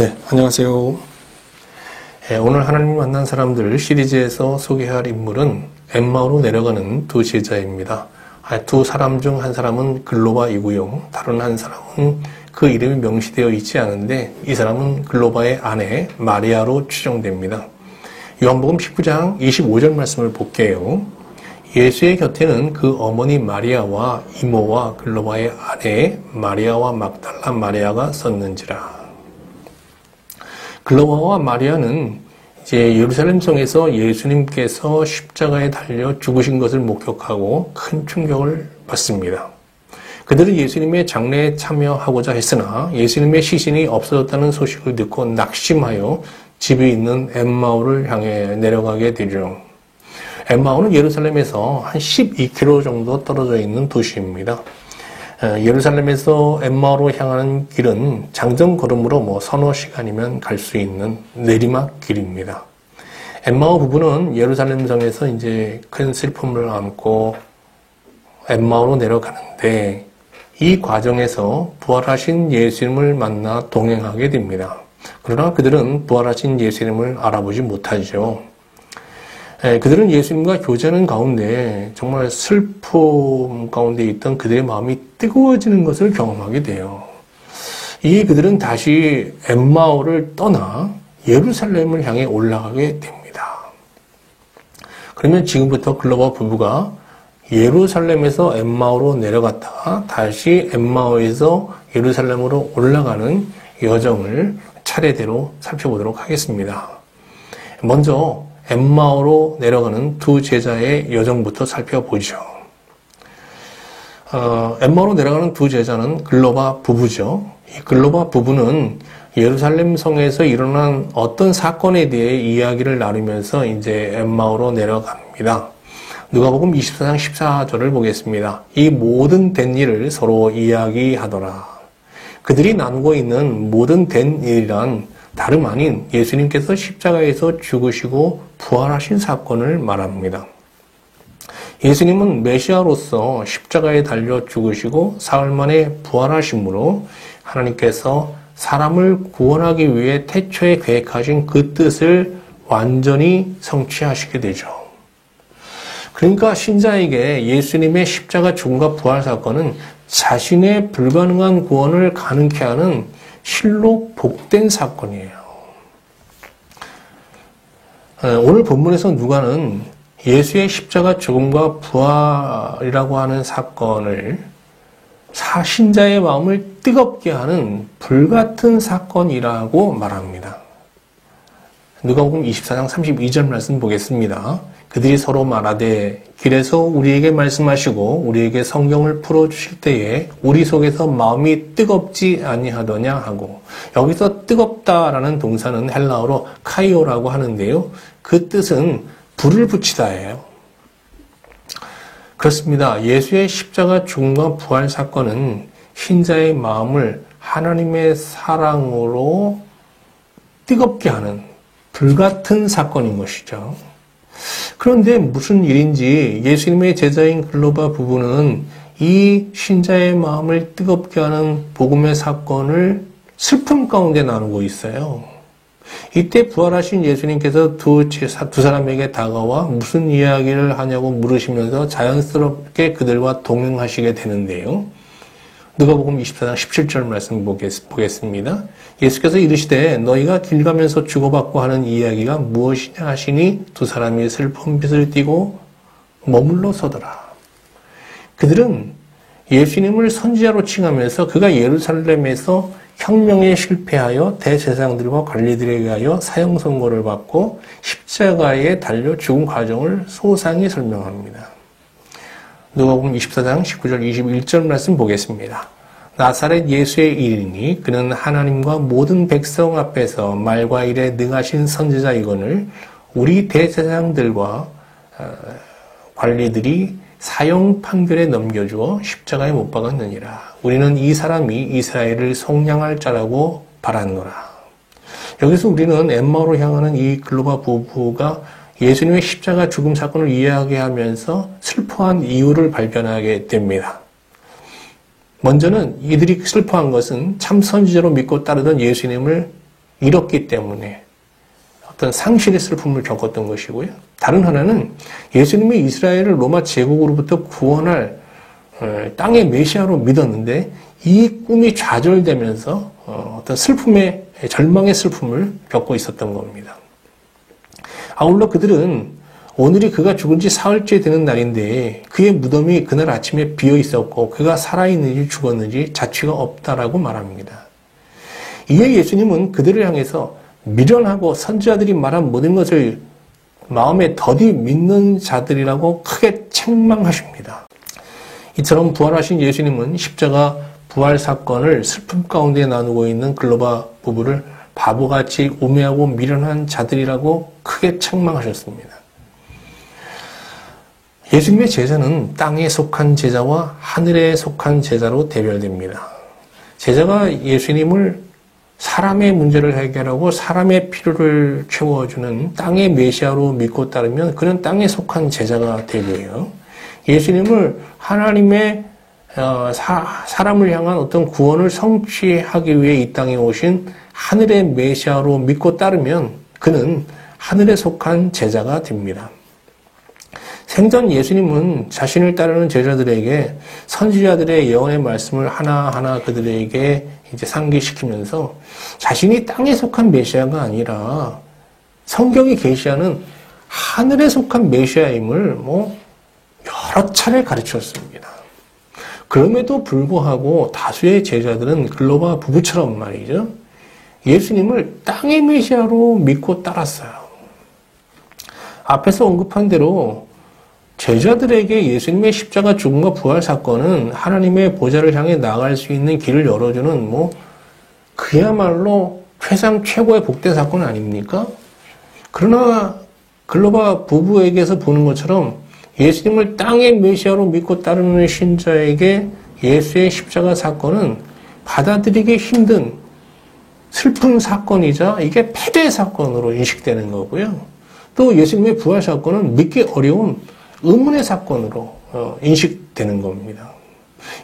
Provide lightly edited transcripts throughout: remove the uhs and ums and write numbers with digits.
네, 안녕하세요. 오늘 하나님 만난 사람들 시리즈에서 소개할 인물은 엠마오로 내려가는 두 제자입니다. 두 사람 중 한 사람은 글로바이고요. 다른 한 사람은 그 이름이 명시되어 있지 않은데 이 사람은 글로바의 아내 마리아로 추정됩니다. 요한복음 19장 25절 말씀을 볼게요. 예수의 곁에는 그 어머니 마리아와 이모와 글로바의 아내 마리아와 막달라 마리아가 섰는지라. 글로바와 마리아는 이제 예루살렘 성에서 예수님께서 십자가에 달려 죽으신 것을 목격하고 큰 충격을 받습니다. 그들은 예수님의 장례에 참여하고자 했으나 예수님의 시신이 없어졌다는 소식을 듣고 낙심하여 집이 있는 엠마오를 향해 내려가게 되죠. 엠마오는 예루살렘에서 한 12km 정도 떨어져 있는 도시입니다. 예루살렘에서 엠마오로 향하는 길은 장정 걸음으로 서너 시간이면 갈 수 있는 내리막 길입니다. 엠마오 부부는 예루살렘 성에서 이제 큰 슬픔을 안고 엠마오로 내려가는데 이 과정에서 부활하신 예수님을 만나 동행하게 됩니다. 그러나 그들은 부활하신 예수님을 알아보지 못하죠. 그들은 예수님과 교제하는 가운데 정말 슬픔 가운데 있던 그들의 마음이 뜨거워지는 것을 경험하게 돼요. 그들은 다시 엠마오를 떠나 예루살렘을 향해 올라가게 됩니다. 그러면 지금부터 글로바 부부가 예루살렘에서 엠마오로 내려갔다가 다시 엠마오에서 예루살렘으로 올라가는 여정을 차례대로 살펴보도록 하겠습니다. 먼저 엠마오로 내려가는 두 제자의 여정부터 살펴보죠. 엠마오로 내려가는 두 제자는 글로바 부부죠. 이 글로바 부부는 예루살렘 성에서 일어난 어떤 사건에 대해 이야기를 나누면서 이제 엠마오로 내려갑니다. 누가복음 24장 14절을 보겠습니다. 이 모든 된 일을 서로 이야기하더라. 그들이 나누고 있는 모든 된 일이란 다름 아닌 예수님께서 십자가에서 죽으시고 부활하신 사건을 말합니다. 예수님은 메시아로서 십자가에 달려 죽으시고 사흘 만에 부활하심으로 하나님께서 사람을 구원하기 위해 태초에 계획하신 그 뜻을 완전히 성취하시게 되죠. 그러니까 신자에게 예수님의 십자가 죽음과 부활 사건은 자신의 불가능한 구원을 가능케 하는 실로 복된 사건이에요. 오늘 본문에서 누가는 예수의 십자가 죽음과 부활이라고 하는 사건을 신자의 마음을 뜨겁게 하는 불같은 사건이라고 말합니다. 누가복음 24장 32절 말씀 보겠습니다. 그들이 서로 말하되 길에서 우리에게 말씀하시고 우리에게 성경을 풀어주실 때에 우리 속에서 마음이 뜨겁지 아니하더냐 하고, 여기서 뜨겁다라는 동사는 헬라어로 카이오라고 하는데요. 그 뜻은 불을 붙이다예요. 그렇습니다. 예수의 십자가 죽음과 부활 사건은 신자의 마음을 하나님의 사랑으로 뜨겁게 하는 불같은 사건인 것이죠. 그런데 무슨 일인지 예수님의 제자인 글로바 부부는 이 신자의 마음을 뜨겁게 하는 복음의 사건을 슬픔 가운데 나누고 있어요. 이때 부활하신 예수님께서 두 사람에게 다가와 무슨 이야기를 하냐고 물으시면서 자연스럽게 그들과 동행하시게 되는데요. 누가복음 24장 17절 말씀 보겠습니다. 예수께서 이르시되 너희가 길 가면서 주고받고 하는 이야기가 무엇이냐 하시니 두 사람이 슬픈 빛을 띠고 머물러 서더라. 그들은 예수님을 선지자로 칭하면서 그가 예루살렘에서 혁명에 실패하여 대제사장들과 관리들에 의하여 사형 선고를 받고 십자가에 달려 죽은 과정을 소상히 설명합니다. 누가복음 24장 19절 21절 말씀 보겠습니다. 나사렛 예수의 이르니 그는 하나님과 모든 백성 앞에서 말과 일에 능하신 선지자이거늘 우리 대제사장들과 관리들이 사형 판결에 넘겨주어 십자가에 못 박았느니라. 우리는 이 사람이 이스라엘을 속량할 자라고 바랐노라. 여기서 우리는 엠마오로 향하는 이 글로바 부부가 예수님의 십자가 죽음 사건을 이야기하면서 슬퍼한 이유를 발견하게 됩니다. 먼저는 이들이 슬퍼한 것은 참 선지자로 믿고 따르던 예수님을 잃었기 때문에 어떤 상실의 슬픔을 겪었던 것이고요. 다른 하나는 예수님이 이스라엘을 로마 제국으로부터 구원할 땅의 메시아로 믿었는데 이 꿈이 좌절되면서 어떤 슬픔의 절망의 슬픔을 겪고 있었던 겁니다. 아울러 그들은 오늘이 그가 죽은 지 사흘째 되는 날인데 그의 무덤이 그날 아침에 비어 있었고 그가 살아있는지 죽었는지 자취가 없다라고 말합니다. 이에 예수님은 그들을 향해서 미련하고 선지자들이 말한 모든 것을 마음에 더디 믿는 자들이라고 크게 책망하십니다. 이처럼 부활하신 예수님은 십자가 부활 사건을 슬픔 가운데 나누고 있는 글로바 부부를 바보같이 우매하고 미련한 자들이라고 크게 책망하셨습니다. 예수님의 제자는 땅에 속한 제자와 하늘에 속한 제자로 대별됩니다. 제자가 예수님을 사람의 문제를 해결하고 사람의 필요를 채워주는 땅의 메시아로 믿고 따르면 그는 땅에 속한 제자가 되고요. 예수님을 하나님의 사람을 향한 어떤 구원을 성취하기 위해 이 땅에 오신 하늘의 메시아로 믿고 따르면 그는 하늘에 속한 제자가 됩니다. 생전 예수님은 자신을 따르는 제자들에게 선지자들의 예언의 말씀을 하나하나 그들에게 이제 상기시키면서 자신이 땅에 속한 메시아가 아니라 성경이 계시하는 하늘에 속한 메시아임을 여러 차례 가르쳤습니다. 그럼에도 불구하고 다수의 제자들은 글로바 부부처럼 말이죠. 예수님을 땅의 메시아로 믿고 따랐어요. 앞에서 언급한 대로 제자들에게 예수님의 십자가 죽음과 부활 사건은 하나님의 보좌를 향해 나아갈 수 있는 길을 열어주는 그야말로 최상 최고의 복된 사건 아닙니까? 그러나 글로바 부부에게서 보는 것처럼 예수님을 땅의 메시아로 믿고 따르는 신자에게 예수의 십자가 사건은 받아들이기 힘든 슬픈 사건이자 이게 패배 사건으로 인식되는 거고요. 또 예수님의 부활 사건은 믿기 어려운 의문의 사건으로 인식되는 겁니다.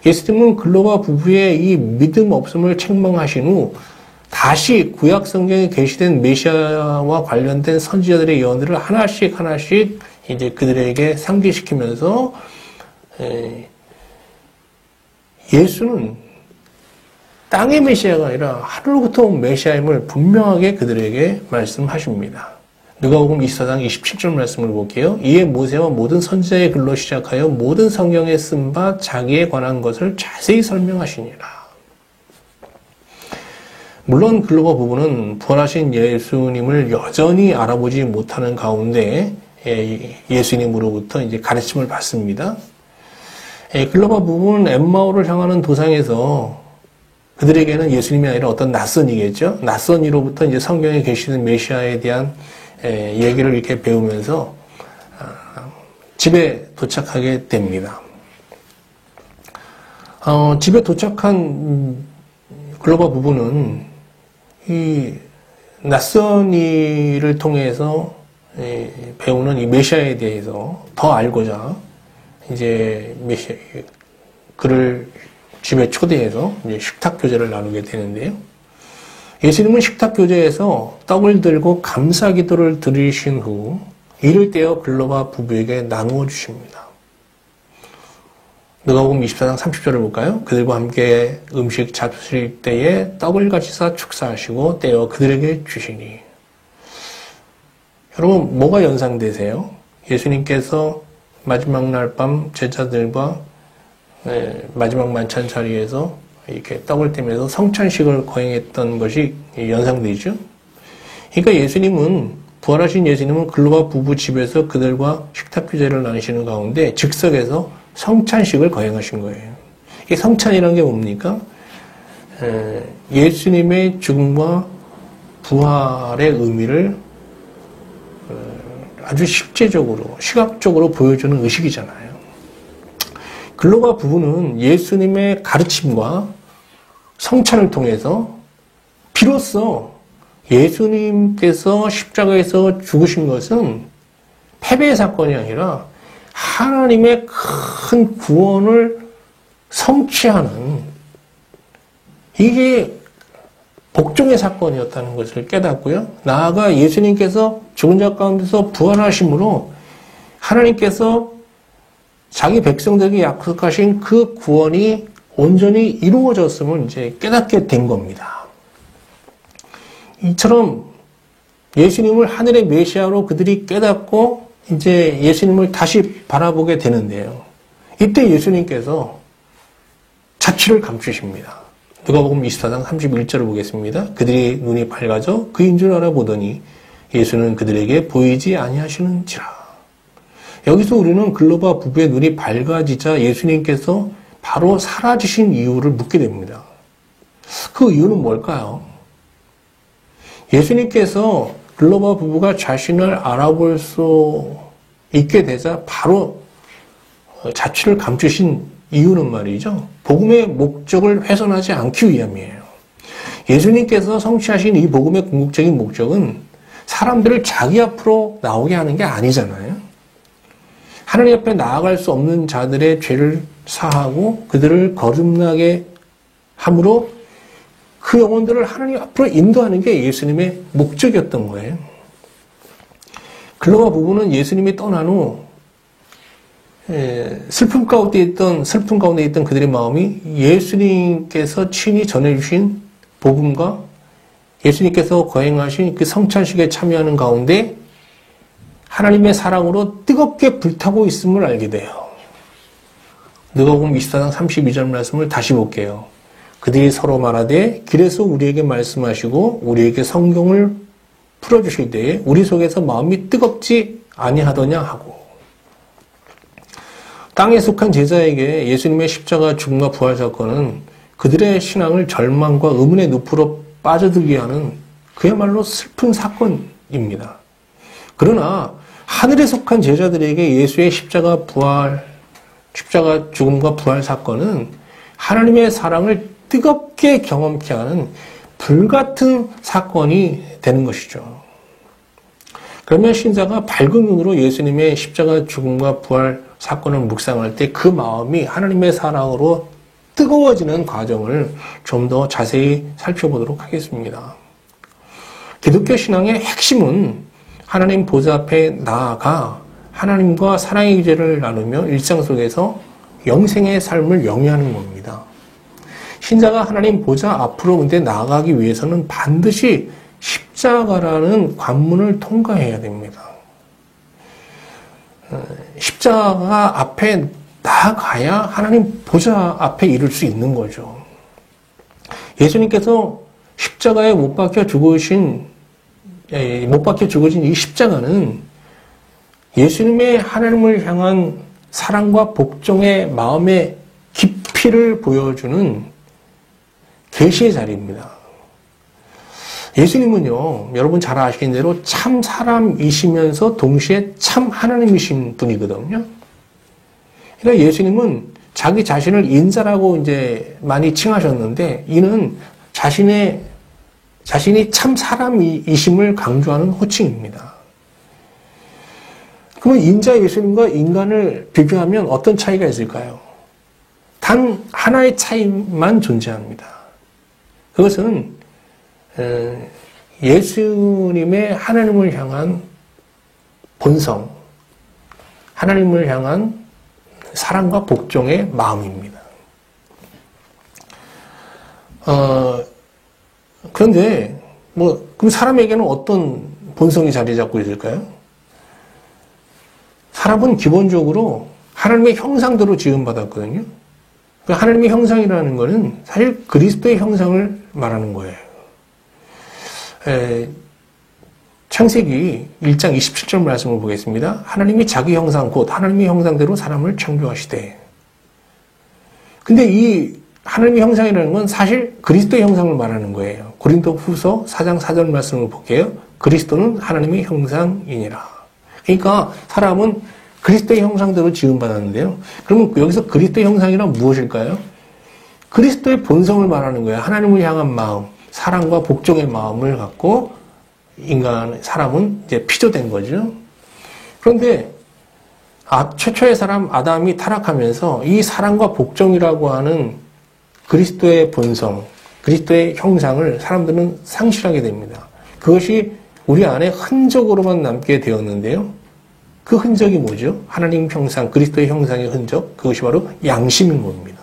예수님은 글로바 부부의 이 믿음 없음을 책망하신 후 다시 구약 성경에 계시된 메시아와 관련된 선지자들의 예언들을 하나씩 이제 그들에게 상기시키면서 예수는 땅의 메시아가 아니라 하늘로부터 온 메시아임을 분명하게 그들에게 말씀하십니다. 누가복음 24장 27절 말씀을 볼게요. 이에 모세와 모든 선지자의 글로 시작하여 모든 성경에 쓴 바 자기에 관한 것을 자세히 설명하시니라. 물론 글로바 부부는 부활하신 예수님을 여전히 알아보지 못하는 가운데 예수님으로부터 이제 가르침을 받습니다. 글로바 부부는 엠마오를 향하는 도상에서 그들에게는 예수님이 아니라 어떤 낯선이겠죠. 낯선이로부터 이제 성경에 계시는 메시아에 대한 얘기를 이렇게 배우면서 집에 도착하게 됩니다. 집에 도착한 글로바 부부는 이 낯선이를 통해서 배우는 이 메시아에 대해서 더 알고자 이제 그를 집에 초대해서 이제 식탁 교제를 나누게 되는데요. 예수님은 식탁 교제에서 떡을 들고 감사 기도를 드리신 후 이를 떼어 글로바 부부에게 나누어 주십니다. 누가복음 24장 30절을 볼까요? 그들과 함께 음식 잡수실 때에 떡을 가지사 축사하시고 떼어 그들에게 주시니. 여러분 뭐가 연상되세요? 예수님께서 마지막 날 밤 제자들과 마지막 만찬 자리에서 이렇게 떡을 떼면서 성찬식을 거행했던 것이 연상되죠. 그러니까 예수님은 부활하신 예수님은 글로바 부부 집에서 그들과 식탁 교제를 나누시는 가운데 즉석에서 성찬식을 거행하신 거예요. 이 성찬이라는 게 뭡니까? 예수님의 죽음과 부활의 의미를 아주 실제적으로 시각적으로 보여주는 의식이잖아요. 글로바 부부는 예수님의 가르침과 성찬을 통해서 비로소 예수님께서 십자가에서 죽으신 것은 패배의 사건이 아니라 하나님의 큰 구원을 성취하는 이게 복종의 사건이었다는 것을 깨닫고요. 나아가 예수님께서 죽은 자 가운데서 부활하심으로 하나님께서 자기 백성들에게 약속하신 그 구원이 온전히 이루어졌음을 이제 깨닫게 된 겁니다. 이처럼 예수님을 하늘의 메시아로 그들이 깨닫고 이제 예수님을 다시 바라보게 되는데요. 이때 예수님께서 자취를 감추십니다. 누가복음 24장 31절을 보겠습니다. 그들의 눈이 밝아져 그인 줄 알아보더니 예수는 그들에게 보이지 아니하시는지라. 여기서 우리는 글로바 부부의 눈이 밝아지자 예수님께서 바로 사라지신 이유를 묻게 됩니다. 그 이유는 뭘까요? 예수님께서 글로바 부부가 자신을 알아볼 수 있게 되자 바로 자취를 감추신 이유는 말이죠. 복음의 목적을 훼손하지 않기 위함이에요. 예수님께서 성취하신 이 복음의 궁극적인 목적은 사람들을 자기 앞으로 나오게 하는 게 아니잖아요. 하나님 앞에 나아갈 수 없는 자들의 죄를 사하고 그들을 거듭나게 함으로 그 영혼들을 하나님 앞으로 인도하는 게 예수님의 목적이었던 거예요. 글로바 부부는 예수님이 떠난 후 슬픔 가운데 있던 그들의 마음이 예수님께서 친히 전해주신 복음과 예수님께서 거행하신 그 성찬식에 참여하는 가운데 하나님의 사랑으로 뜨겁게 불타고 있음을 알게 돼요. 누가복음 24장 32절 말씀을 다시 볼게요. 그들이 서로 말하되 길에서 우리에게 말씀하시고 우리에게 성경을 풀어주실 때에 우리 속에서 마음이 뜨겁지 아니하더냐 하고. 땅에 속한 제자에게 예수님의 십자가 죽음과 부활 사건은 그들의 신앙을 절망과 의문의 늪으로 빠져들게 하는 그야말로 슬픈 사건입니다. 그러나 하늘에 속한 제자들에게 예수의 십자가 죽음과 부활 사건은 하나님의 사랑을 뜨겁게 경험케 하는 불같은 사건이 되는 것이죠. 그러면 신자가 밝은 눈으로 예수님의 십자가 죽음과 부활 사건을 묵상할 때 그 마음이 하나님의 사랑으로 뜨거워지는 과정을 좀 더 자세히 살펴보도록 하겠습니다. 기독교 신앙의 핵심은 하나님 보좌 앞에 나아가 하나님과 사랑의 교제를 나누며 일상 속에서 영생의 삶을 영위하는 겁니다. 신자가 하나님 보좌 앞으로 근데 나아가기 위해서는 반드시 십자가라는 관문을 통과해야 됩니다. 십자가 앞에 나아가야 하나님 보좌 앞에 이를 수 있는 거죠. 예수님께서 십자가에 못 박혀 죽으신 이 십자가는 예수님의 하나님을 향한 사랑과 복종의 마음의 깊이를 보여주는 계시의 자리입니다. 예수님은요, 여러분 잘 아시는 대로 참 사람이시면서 동시에 참 하나님이신 분이거든요. 그러니까 예수님은 자기 자신을 인자라고 이제 많이 칭하셨는데, 이는 자신이 참 사람이심을 강조하는 호칭입니다. 그러면 인자 예수님과 인간을 비교하면 어떤 차이가 있을까요? 단 하나의 차이만 존재합니다. 그것은 예수님의 하나님을 향한 본성, 하나님을 향한 사랑과 복종의 마음입니다. 그런데 그럼 사람에게는 어떤 본성이 자리 잡고 있을까요? 사람은 기본적으로 하나님의 형상대로 지음받았거든요. 하나님의 형상이라는 것은 사실 그리스도의 형상을 말하는 거예요. 창세기 1장 27절 말씀을 보겠습니다. 하나님이 자기 형상 곧 하나님의 형상대로 사람을 창조하시되. 근데 이 하나님의 형상이라는 건 사실 그리스도의 형상을 말하는 거예요. 고린도후서 4장 4절 말씀을 볼게요. 그리스도는 하나님의 형상이니라. 그러니까 사람은 그리스도의 형상대로 지음받았는데요. 그러면 여기서 그리스도의 형상이란 무엇일까요? 그리스도의 본성을 말하는 거예요. 하나님을 향한 마음, 사랑과 복종의 마음을 갖고 사람은 이제 피조된 거죠. 그런데 최초의 사람 아담이 타락하면서 이 사랑과 복종이라고 하는 그리스도의 본성, 그리스도의 형상을 사람들은 상실하게 됩니다. 그것이 우리 안에 흔적으로만 남게 되었는데요. 그 흔적이 뭐죠? 하나님 형상, 그리스도의 형상의 흔적, 그것이 바로 양심인 겁니다.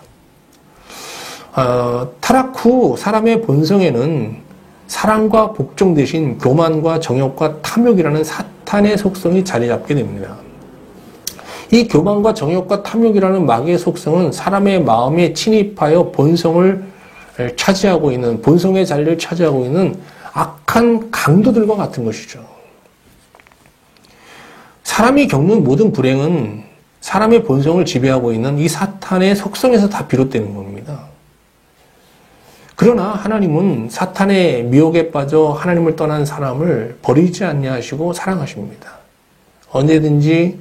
타락 후 사람의 본성에는 사랑과 복종 대신 교만과 정욕과 탐욕이라는 사탄의 속성이 자리 잡게 됩니다. 이 교만과 정욕과 탐욕이라는 마귀의 속성은 사람의 마음에 침입하여 본성을 차지하고 있는, 본성의 자리를 차지하고 있는 악한 강도들과 같은 것이죠. 사람이 겪는 모든 불행은 사람의 본성을 지배하고 있는 이 사탄의 속성에서 다 비롯되는 겁니다. 그러나 하나님은 사탄의 미혹에 빠져 하나님을 떠난 사람을 버리지 아니하시고 사랑하십니다. 언제든지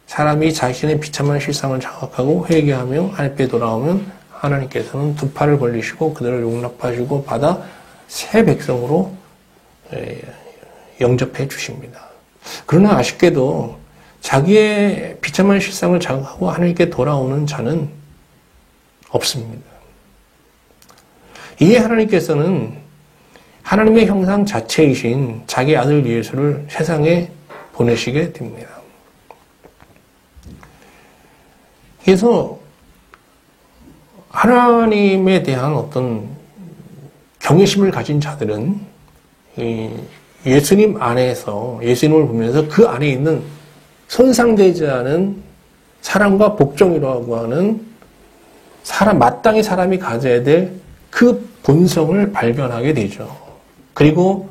사람이 자신의 비참한 실상을 자각하고 회개하며 하나님께 돌아오면 하나님께서는 두 팔을 벌리시고 그들을 용납하시고 받아 새 백성으로 영접해 주십니다. 그러나 아쉽게도 자기의 비참한 실상을 자각하고 하나님께 돌아오는 자는 없습니다. 이에 하나님께서는 하나님의 형상 자체이신 자기 아들 예수를 세상에 보내시게 됩니다. 그래서 하나님에 대한 어떤 경외심을 가진 자들은 예수님 안에서, 예수님을 보면서 그 안에 있는 손상되지 않은 사랑과 복종이라고 하는 마땅히 사람이 가져야 될 그 본성을 발견하게 되죠. 그리고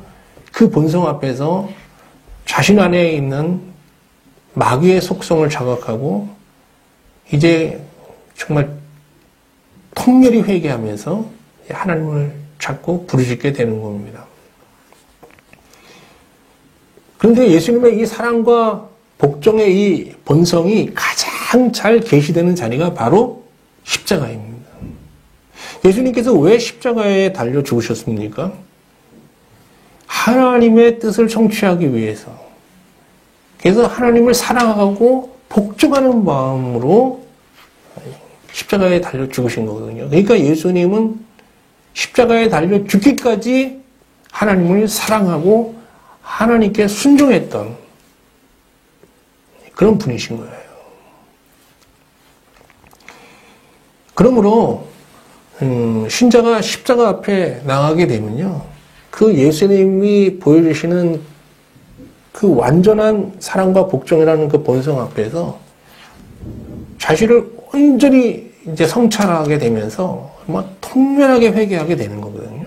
그 본성 앞에서 자신 안에 있는 마귀의 속성을 자각하고 이제 정말 통렬히 회개하면서 하나님을 찾고 부르짖게 되는 겁니다. 그런데 예수님의 이 사랑과 복종의 이 본성이 가장 잘 계시되는 자리가 바로 십자가입니다. 예수님께서 왜 십자가에 달려 죽으셨습니까? 하나님의 뜻을 성취하기 위해서. 그래서 하나님을 사랑하고 복종하는 마음으로 십자가에 달려 죽으신 거거든요. 그러니까 예수님은 십자가에 달려 죽기까지 하나님을 사랑하고 하나님께 순종했던 그런 분이신 거예요. 그러므로 신자가 십자가 앞에 나가게 되면요, 그 예수님이 보여주시는 그 완전한 사랑과 복종이라는 그 본성 앞에서 자신을 온전히 이제 성찰하게 되면서 막 통렬하게 회개하게 되는 거거든요.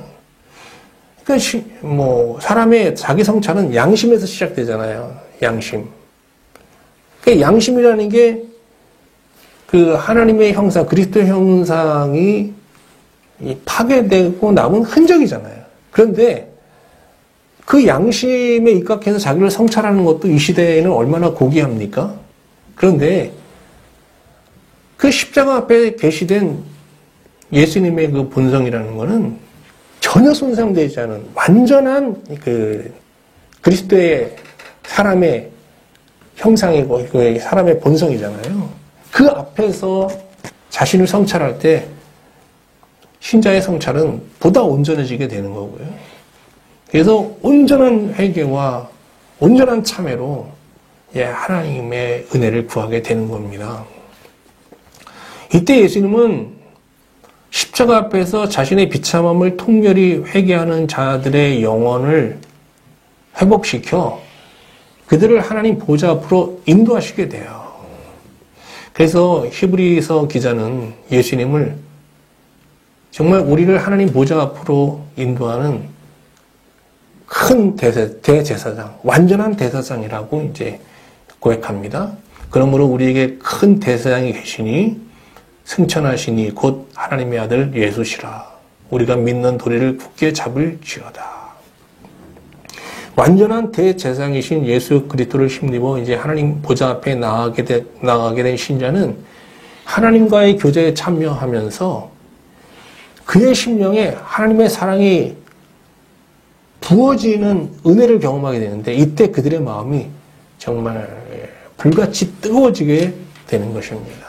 그러니까 사람의 자기 성찰은 양심에서 시작되잖아요. 양심. 그러니까 양심이라는 게 그 하나님의 형상, 그리스도의 형상이 파괴되고 남은 흔적이잖아요. 그런데 그 양심에 입각해서 자기를 성찰하는 것도 이 시대에는 얼마나 고귀합니까? 그런데 그 십자가 앞에 계시된 예수님의 그 본성이라는 것은 전혀 손상되지 않은 완전한 그 그리스도의 사람의 형상이고 그 사람의 본성이잖아요. 그 앞에서 자신을 성찰할 때 신자의 성찰은 보다 온전해지게 되는 거고요. 그래서 온전한 회개와 온전한 참회로 하나님의 은혜를 구하게 되는 겁니다. 이때 예수님은 십자가 앞에서 자신의 비참함을 통렬히 회개하는 자들의 영혼을 회복시켜 그들을 하나님 보좌 앞으로 인도하시게 돼요. 그래서 히브리서 기자는 예수님을 정말 우리를 하나님 보좌 앞으로 인도하는 큰 대제사장, 완전한 대제사장이라고 이제 고백합니다. 그러므로 우리에게 큰 대제사장이 계시니 승천하시니 곧 하나님의 아들 예수시라. 우리가 믿는 도리를 굳게 잡을지어다. 완전한 대제사장이신 예수 그리스도를 힘입어 이제 하나님 보좌 앞에 나아가게 된 신자는 하나님과의 교제에 참여하면서 그의 심령에 하나님의 사랑이 부어지는 은혜를 경험하게 되는데 이때 그들의 마음이 정말 불같이 뜨거워지게 되는 것입니다.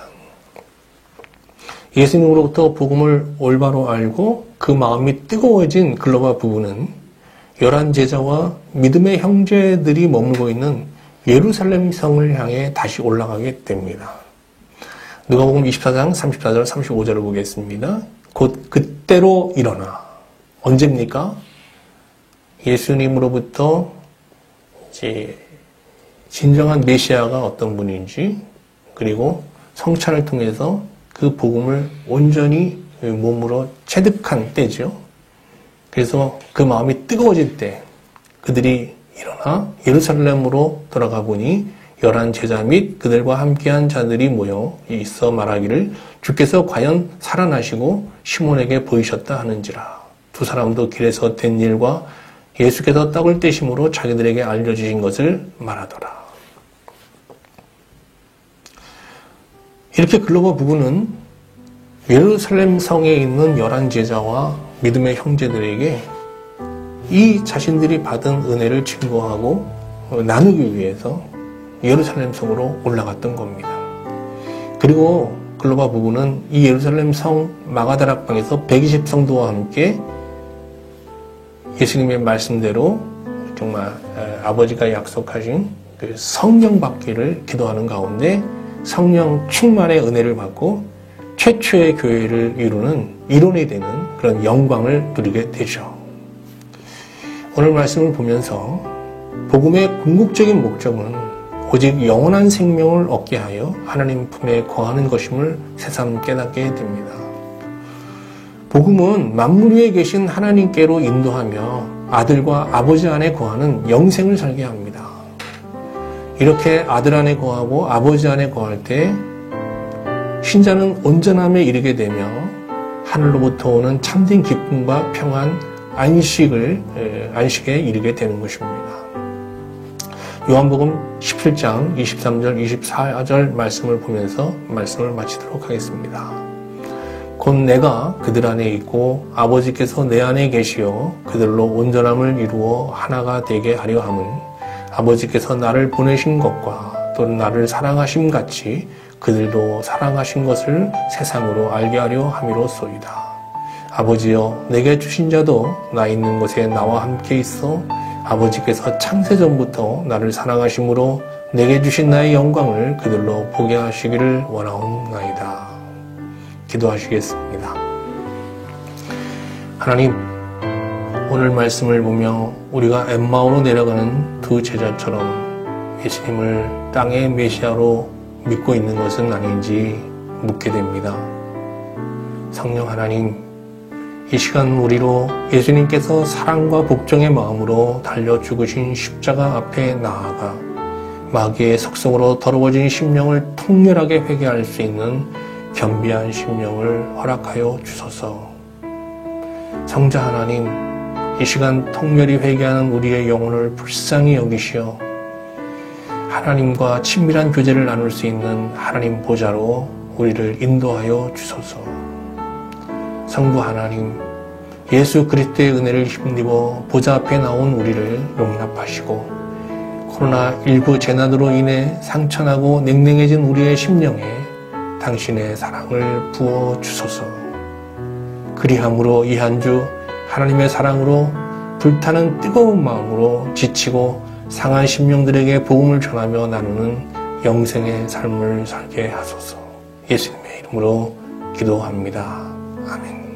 예수님으로부터 복음을 올바로 알고 그 마음이 뜨거워진 글로바 부부는 11 제자와 믿음의 형제들이 머물고 있는 예루살렘 성을 향해 다시 올라가게 됩니다. 누가복음 24장 34절 35절을 보겠습니다. 곧 그때로 일어나. 언제입니까? 예수님으로부터 이제 진정한 메시아가 어떤 분인지, 그리고 성찬을 통해서 그 복음을 온전히 몸으로 체득한 때죠. 그래서 그 마음이 뜨거워질 때 그들이 일어나 예루살렘으로 돌아가 보니 11 제자 및 그들과 함께한 자들이 모여 있어 말하기를 주께서 과연 살아나시고 시몬에게 보이셨다 하는지라. 두 사람도 길에서 된 일과 예수께서 떡을 떼심으로 자기들에게 알려주신 것을 말하더라. 이렇게 글로바 부부는 예루살렘 성에 있는 11 제자와 믿음의 형제들에게 이 자신들이 받은 은혜를 증거하고 나누기 위해서 예루살렘 성으로 올라갔던 겁니다. 그리고 글로바 부부는 이 예루살렘 성 마가다락방에서 120성도와 함께 예수님의 말씀대로 정말 아버지가 약속하신 그 성령 받기를 기도하는 가운데 성령 충만의 은혜를 받고 최초의 교회를 이루는 일원이 되는 그런 영광을 누리게 되죠. 오늘 말씀을 보면서 복음의 궁극적인 목적은 오직 영원한 생명을 얻게 하여 하나님 품에 거하는 것임을 새삼 깨닫게 됩니다. 복음은 만물 위에 계신 하나님께로 인도하며 아들과 아버지 안에 거하는 영생을 살게 합니다. 이렇게 아들 안에 거하고 아버지 안에 거할 때 신자는 온전함에 이르게 되며 하늘로부터 오는 참된 기쁨과 평안, 안식에 이르게 되는 것입니다. 요한복음 17장 23절, 24절 말씀을 보면서 말씀을 마치도록 하겠습니다. 곧 내가 그들 안에 있고 아버지께서 내 안에 계시어 그들로 온전함을 이루어 하나가 되게 하려 함은 아버지께서 나를 보내신 것과 또 나를 사랑하심 같이 그들도 사랑하신 것을 세상으로 알게 하려 함이로소이다. 아버지여, 내게 주신 자도 나 있는 곳에 나와 함께 있어 아버지께서 창세전부터 나를 사랑하심으로 내게 주신 나의 영광을 그들로 보게 하시기를 원하옵나이다. 기도하시겠습니다. 하나님, 오늘 말씀을 보며 우리가 엠마오로 내려가는 두 제자처럼 예수님을 땅의 메시아로 믿고 있는 것은 아닌지 묻게 됩니다. 성령 하나님, 이 시간 우리로 예수님께서 사랑과 복종의 마음으로 달려 죽으신 십자가 앞에 나아가 마귀의 속성으로 더러워진 심령을 통렬하게 회개할 수 있는 겸비한 심령을 허락하여 주소서. 성자 하나님, 이 시간 통렬히 회개하는 우리의 영혼을 불쌍히 여기시어 하나님과 친밀한 교제를 나눌 수 있는 하나님 보좌로 우리를 인도하여 주소서. 성부 하나님, 예수 그리스도의 은혜를 힘입어 보좌 앞에 나온 우리를 용납하시고 코로나19 재난으로 인해 상처나고 냉랭해진 우리의 심령에 당신의 사랑을 부어 주소서. 그리함으로 이 한 주 하나님의 사랑으로 불타는 뜨거운 마음으로 지치고 상한 심령들에게 복음을 전하며 나누는 영생의 삶을 살게 하소서. 예수님의 이름으로 기도합니다. 아멘.